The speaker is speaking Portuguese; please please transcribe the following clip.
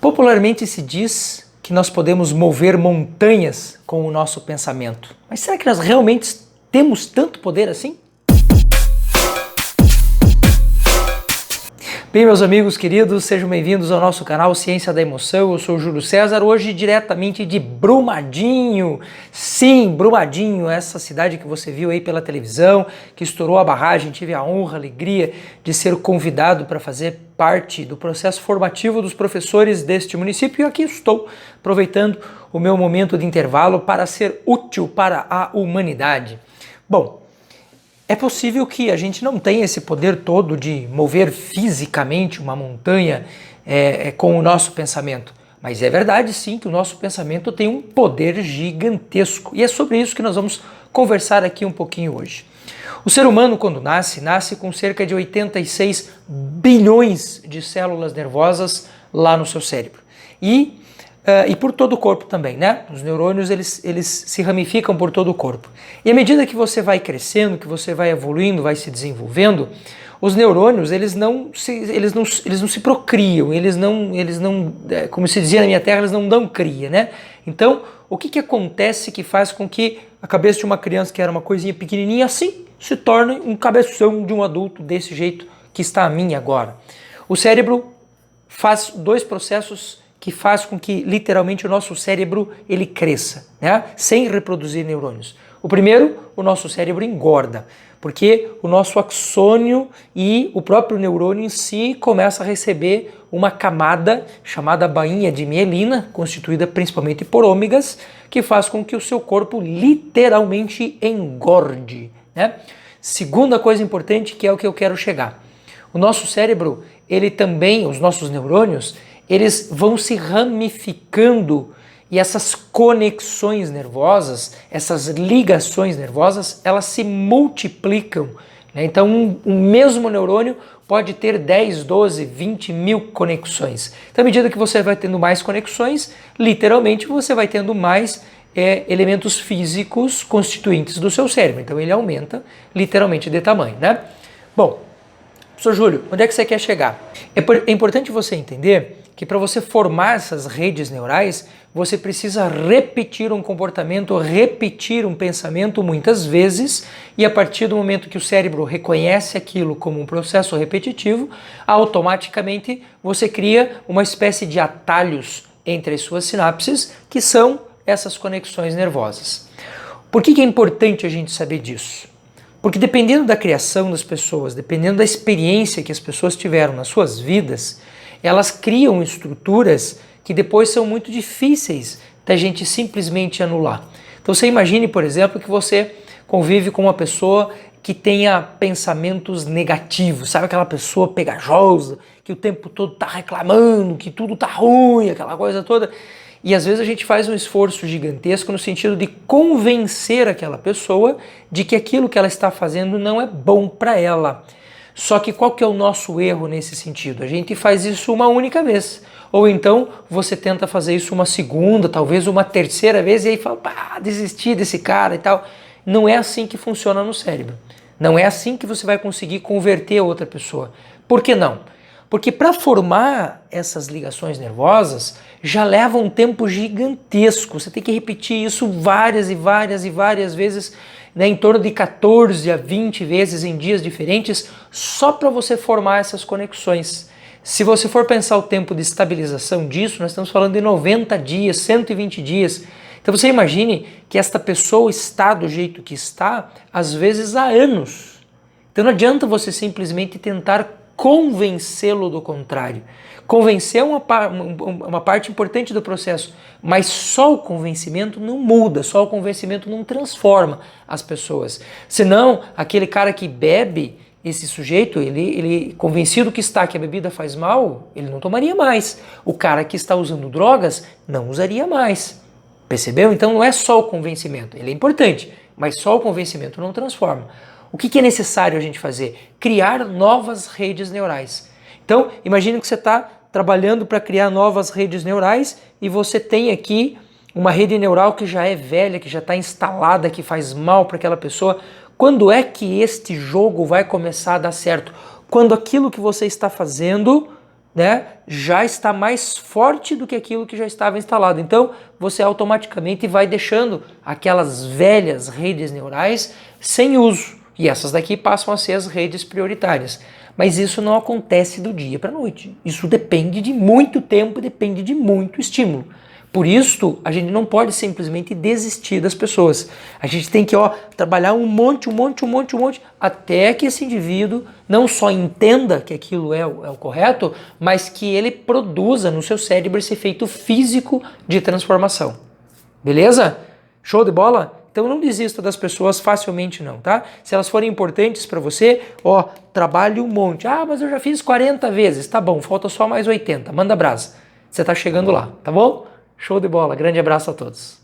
Popularmente se diz que nós podemos mover montanhas com o nosso pensamento. Mas será que nós realmente temos tanto poder assim? Bem, meus amigos queridos, sejam bem-vindos ao nosso canal Ciência da Emoção. Eu sou o Júlio César, hoje diretamente de Brumadinho. Sim, Brumadinho, essa cidade que você viu aí pela televisão, que estourou a barragem. Tive a honra, a alegria de ser convidado para fazer parte do processo formativo dos professores deste município e aqui estou, aproveitando o meu momento de intervalo para ser útil para a humanidade. Bom, é possível que a gente não tenha esse poder todo de mover fisicamente uma montanha com o nosso pensamento, mas é verdade sim que o nosso pensamento tem um poder gigantesco e é sobre isso que nós vamos conversar aqui um pouquinho hoje. O ser humano, quando nasce com cerca de 86 bilhões de células nervosas lá no seu cérebro e por todo o corpo também, né? Os neurônios eles se ramificam por todo o corpo. E à medida que você vai crescendo, que você vai evoluindo, vai se desenvolvendo, os neurônios eles não se procriam, eles não, como se dizia na minha terra, eles não dão cria, né? Então, o que acontece que faz com que a cabeça de uma criança que era uma coisinha pequenininha assim se torne um cabeção de um adulto desse jeito que está a mim agora? O cérebro faz dois processos que faz com que, literalmente, o nosso cérebro ele cresça, né? Sem reproduzir neurônios. O primeiro, o nosso cérebro engorda, porque o nosso axônio e o próprio neurônio em si começa a receber uma camada chamada bainha de mielina, constituída principalmente por ômegas, que faz com que o seu corpo literalmente engorde, né? Segunda coisa importante, que é o que eu quero chegar. O nosso cérebro, ele também, os nossos neurônios, eles vão se ramificando e essas conexões nervosas, essas ligações nervosas, elas se multiplicam, né? Então um mesmo neurônio pode ter 10, 12, 20 mil conexões. Então à medida que você vai tendo mais conexões, literalmente você vai tendo mais elementos físicos constituintes do seu cérebro. Então ele aumenta literalmente de tamanho, né? Bom, professor Júlio, onde é que você quer chegar? É importante você entender que para você formar essas redes neurais, você precisa repetir um comportamento, repetir um pensamento muitas vezes, e a partir do momento que o cérebro reconhece aquilo como um processo repetitivo, automaticamente você cria uma espécie de atalhos entre as suas sinapses, que são essas conexões nervosas. Por que é importante a gente saber disso? Porque dependendo da criação das pessoas, dependendo da experiência que as pessoas tiveram nas suas vidas, elas criam estruturas que depois são muito difíceis da gente simplesmente anular. Então você imagine, por exemplo, que você convive com uma pessoa que tenha pensamentos negativos, sabe aquela pessoa pegajosa, que o tempo todo está reclamando, que tudo está ruim, aquela coisa toda. E às vezes a gente faz um esforço gigantesco no sentido de convencer aquela pessoa de que aquilo que ela está fazendo não é bom para ela. Só que qual que é o nosso erro nesse sentido? A gente faz isso uma única vez. Ou então você tenta fazer isso uma segunda, talvez uma terceira vez e aí fala, pá, desisti desse cara e tal. Não é assim que funciona no cérebro. Não é assim que você vai conseguir converter a outra pessoa. Por que não? Porque para formar essas ligações nervosas já leva um tempo gigantesco. Você tem que repetir isso várias e várias e várias vezes, né, em torno de 14 a 20 vezes em dias diferentes, só para você formar essas conexões. Se você for pensar o tempo de estabilização disso, nós estamos falando de 90 dias, 120 dias. Então você imagine que esta pessoa está do jeito que está, às vezes há anos. Então não adianta você simplesmente tentar convencê-lo do contrário. Convencer é uma parte importante do processo, mas só o convencimento não muda, só o convencimento não transforma as pessoas. Senão, aquele cara que bebe, esse sujeito, ele convencido que a bebida faz mal, ele não tomaria mais. O cara que está usando drogas não usaria mais. Percebeu? Então não é só o convencimento, ele é importante, mas só o convencimento não transforma. O que é necessário a gente fazer? Criar novas redes neurais. Então, imagine que você está trabalhando para criar novas redes neurais e você tem aqui uma rede neural que já é velha, que já está instalada, que faz mal para aquela pessoa. Quando é que este jogo vai começar a dar certo? Quando aquilo que você está fazendo né, já está mais forte do que aquilo que já estava instalado. Então, você automaticamente vai deixando aquelas velhas redes neurais sem uso. E essas daqui passam a ser as redes prioritárias. Mas isso não acontece do dia para a noite. Isso depende de muito tempo, depende de muito estímulo. Por isso, a gente não pode simplesmente desistir das pessoas. A gente tem que trabalhar um monte, até que esse indivíduo não só entenda que aquilo é o correto, mas que ele produza no seu cérebro esse efeito físico de transformação. Beleza? Show de bola? Então não desista das pessoas facilmente não, tá? Se elas forem importantes para você, trabalhe um monte. Ah, mas eu já fiz 40 vezes. Tá bom, falta só mais 80. Manda brasa. Você tá chegando lá, tá bom? Show de bola. Grande abraço a todos.